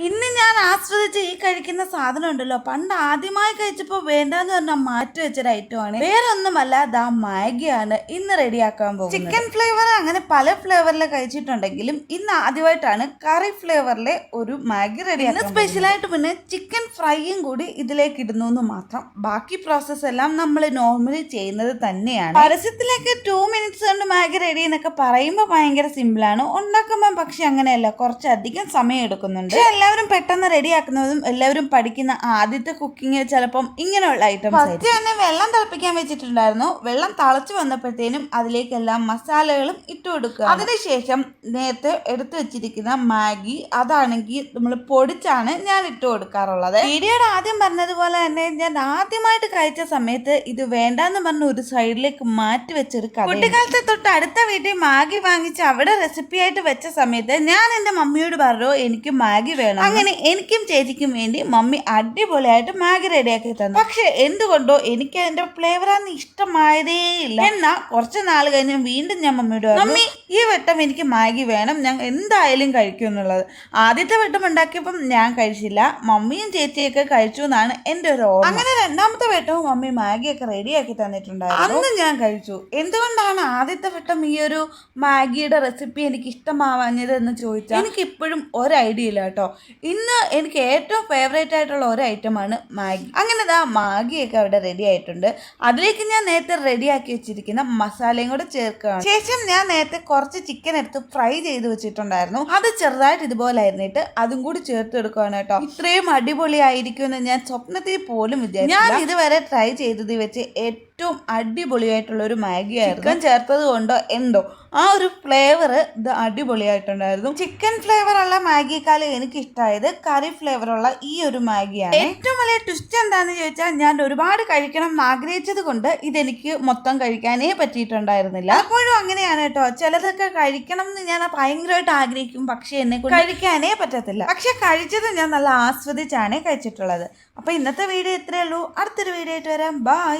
ഇന്ന് ഞാൻ ആസ്വദിച്ച് ഈ കഴിക്കുന്ന സാധനം ഉണ്ടല്ലോ, പണ്ട് ആദ്യമായി കഴിച്ചപ്പോൾ വേണ്ടാന്ന് പറഞ്ഞാൽ മാറ്റി വെച്ചൊരു ഐറ്റമാണ്. വേറെ ഒന്നുമല്ല, ദാ മാഗിയാണ് ഇന്ന് റെഡിയാക്കാൻ പോകുന്നത്. ചിക്കൻ ഫ്ലേവർ അങ്ങനെ പല ഫ്ലേവറിൽ കഴിച്ചിട്ടുണ്ടെങ്കിലും ഇന്ന് ആദ്യമായിട്ടാണ് കറി ഫ്ലേവറിലെ ഒരു മാഗി റെഡിയാക്കാൻ. സ്പെഷ്യലായിട്ട് പിന്നെ ചിക്കൻ ഫ്രൈയും കൂടി ഇതിലേക്ക് ഇടുന്നു എന്ന് മാത്രം. ബാക്കി പ്രോസസ് എല്ലാം നമ്മൾ നോർമലി ചെയ്യുന്നത് തന്നെയാണ്. പരസ്യത്തിലേക്ക് 2 minutes കൊണ്ട് മാഗി റെഡി എന്നൊക്കെ പറയുമ്പോൾ ഭയങ്കര സിമ്പിളാണ്, ഉണ്ടാക്കുമ്പോൾ പക്ഷെ അങ്ങനെയല്ല, കുറച്ചധികം സമയം എടുക്കുന്നുണ്ട്. എല്ലാവരും പെട്ടെന്ന് റെഡിയാക്കുന്നതും എല്ലാവരും പഠിക്കുന്ന ആദ്യത്തെ കുക്കിംഗ് ചിലപ്പം ഇങ്ങനെയുള്ള ഐറ്റംസ്. ഫസ്റ്റ് തന്നെ വെള്ളം തിളപ്പിക്കാൻ വെച്ചിട്ടുണ്ടായിരുന്നു. വെള്ളം തിളച്ചു വന്നപ്പോഴത്തേനും അതിലേക്കെല്ലാം മസാലകളും ഇട്ട് കൊടുക്കുക. അതിനുശേഷം നേരത്തെ എടുത്തു വെച്ചിരിക്കുന്ന മാഗി, അതാണെങ്കിൽ നമ്മൾ പൊടിച്ചാണ് ഞാൻ ഇട്ട് കൊടുക്കാറുള്ളത്. വീഡിയോയുടെ ആദ്യം പറഞ്ഞതുപോലെ തന്നെ ഞാൻ ആദ്യമായിട്ട് കഴിച്ച സമയത്ത് ഇത് വേണ്ടാന്ന് പറഞ്ഞ ഒരു സൈഡിലേക്ക് മാറ്റി വെച്ചൊരു കഥ. കുട്ടിക്കാലത്തെ തൊട്ട് അടുത്ത വീട്ടിൽ മാഗി വാങ്ങിച്ച് അവിടെ റെസിപ്പി ആയിട്ട് വെച്ച സമയത്ത് ഞാൻ എൻ്റെ മമ്മിയോട് പറഞ്ഞു എനിക്ക് മാഗി വേണം. അങ്ങനെ എനിക്കും ചേച്ചിക്കും വേണ്ടി മമ്മി അടിപൊളിയായിട്ട് മാഗി റെഡിയാക്കി തന്നു. പക്ഷെ എന്തുകൊണ്ടോ എനിക്ക് അതിന്റെ ഫ്ലേവറാന്ന് ഇഷ്ടമായതേ ഇല്ല. എന്നാ കുറച്ച് നാൾ കഴിഞ്ഞ് വീണ്ടും ഞാൻ മമ്മിയോട് പറഞ്ഞു, മമ്മി ഈ വട്ടം എനിക്ക് മാഗി വേണം, ഞാൻ എന്തായാലും കഴിക്കും എന്നുള്ളത്. ആദ്യത്തെ വട്ടം ഉണ്ടാക്കിയപ്പം ഞാൻ കഴിച്ചില്ല, മമ്മിയും ചേച്ചിയൊക്കെ കഴിച്ചു എന്നാണ് എൻ്റെ ഒരു ഓർമ്മ. അങ്ങനെ രണ്ടാമത്തെ വട്ടവും മമ്മി മാഗിയൊക്കെ റെഡിയാക്കി തന്നിട്ടുണ്ടായിരുന്നു. അന്ന് ഞാൻ കഴിച്ചു. എന്തുകൊണ്ടാണ് ആദ്യത്തെ വട്ടം ഈ ഒരു മാഗിയുടെ റെസിപ്പി എനിക്ക് ഇഷ്ടമാവാഞ്ഞത് എന്ന് ചോദിച്ചാൽ എനിക്ക് ഇപ്പോഴും ഒരു ഐഡിയ ഇല്ല കേട്ടോ. ഇന്ന് എനിക്ക് ഏറ്റവും ഫേവറേറ്റ് ആയിട്ടുള്ള ഒരു ഐറ്റമാണ് മാഗി. അങ്ങനെ ദാ മാഗിയൊക്കെ അവിടെ റെഡി ആയിട്ടുണ്ട്. അതിലേക്ക് ഞാൻ നേരത്തെ റെഡിയാക്കി വെച്ചിരിക്കുന്ന മസാലയും കൂടെ ചേർക്കുകയാണ്. ശേഷം ഞാൻ നേരത്തെ കുറച്ച് ചിക്കൻ എടുത്ത് ഫ്രൈ ചെയ്ത് വെച്ചിട്ടുണ്ടായിരുന്നു. അത് ചെറുതായിട്ട് ഇതുപോലെ ആയിരുന്നിട്ട് അതും കൂടി ചേർത്ത് എടുക്കുകയാണ് കേട്ടോ. ഇത്രയും അടിപൊളിയായിരിക്കുമെന്ന് ഞാൻ സ്വപ്നത്തിൽ പോലും വിചാരിച്ചു. ഞാൻ ഇതുവരെ ട്രൈ ചെയ്തത് വെച്ച് ഏറ്റവും അടിപൊളിയായിട്ടുള്ള ഒരു മാഗിയായിരുന്നു. ചിക്കൻ ചേർത്തത് കൊണ്ടോ എന്തോ ആ ഒരു ഫ്ലേവർ ഇത് അടിപൊളിയായിട്ടുണ്ടായിരുന്നു. ചിക്കൻ ഫ്ലേവറുള്ള മാഗിക്കാലം എനിക്ക് ഇഷ്ടമായത് കറി ഫ്ലേവറുള്ള ഈ ഒരു മാഗിയാണ്. ഏറ്റവും വലിയ ട്വിസ്റ്റ് എന്താണെന്ന് ചോദിച്ചാൽ ഞാൻ ഒരുപാട് കഴിക്കണം എന്ന് ആഗ്രഹിച്ചത് കൊണ്ട് ഇതെനിക്ക് മൊത്തം കഴിക്കാനേ പറ്റിയിട്ടുണ്ടായിരുന്നില്ല. അപ്പോഴും അങ്ങനെയാണ് കേട്ടോ, ചിലതൊക്കെ കഴിക്കണം എന്ന് ഞാൻ ഭയങ്കരമായിട്ട് ആഗ്രഹിക്കും, പക്ഷെ എന്നെ കൊണ്ട് കഴിക്കാനേ പറ്റത്തില്ല. പക്ഷെ കഴിച്ചത് ഞാൻ നല്ല ആസ്വദിച്ചാണ് കഴിച്ചിട്ടുള്ളത്. അപ്പൊ ഇന്നത്തെ വീഡിയോ ഇത്രയേ ഉള്ളൂ. അടുത്തൊരു വീഡിയോ ആയിട്ട് വരാം. ബൈ.